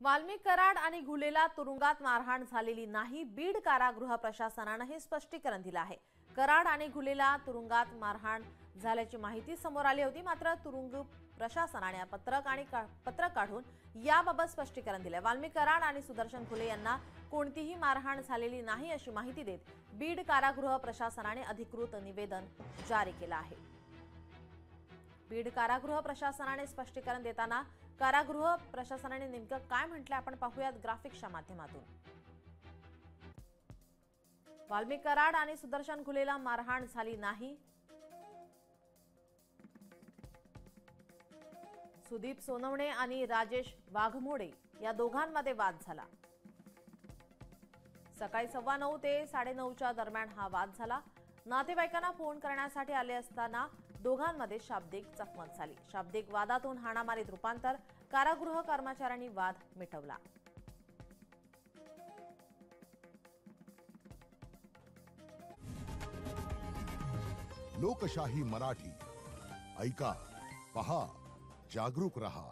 वाल्मिक कराड आणि घुलेला तुरुंगात मारहाण झालेली नाही। बीड कारागृह प्रशासनाने हे स्पष्टीकरण दिले आहे। कराड आणि घुलेला तुरुंगात मारहाण झाल्याची माहिती समोर आली होती, मात्र तुरुंग प्रशासनाने पत्रक काढून याबाबत स्पष्टीकरण दिले। वाल्मिक कराड आणि सुदर्शन घुले यांना कोणतीही मारहाण झालेली नाही अशी माहिती देत बीड कारागृह प्रशासनाने अधिकृत निवेदन जारी केले आहे। बीड कारागृह प्रशासनाने स्पष्टीकरण देताना कारागृह प्रशासनाने नेमकं काय म्हटलं आपण पाहूयात ग्राफिक्सच्या माध्यमातून। वाल्मिक कराड आणि सुदर्शन घुलेला मारहाण झाली नाही। सुदीप सोनवणे आणि राजेश वाघमोडे या दोघांमध्ये वाद झाला। सकाळी 9:15 ते 9:30च्या दरम्यान हा वाद झाला। नातेवाईकांना फोन करण्यासाठी आले असताना दोघांमध्ये शाब्दिक चकमक झाली। शाब्दिक वादातून हाणामारीत रूपांतर, कारागृह कर्मचाऱ्यांनी वाद मिटवला। लोकशाही मराठी ऐका, पहा, जागरूक रहा।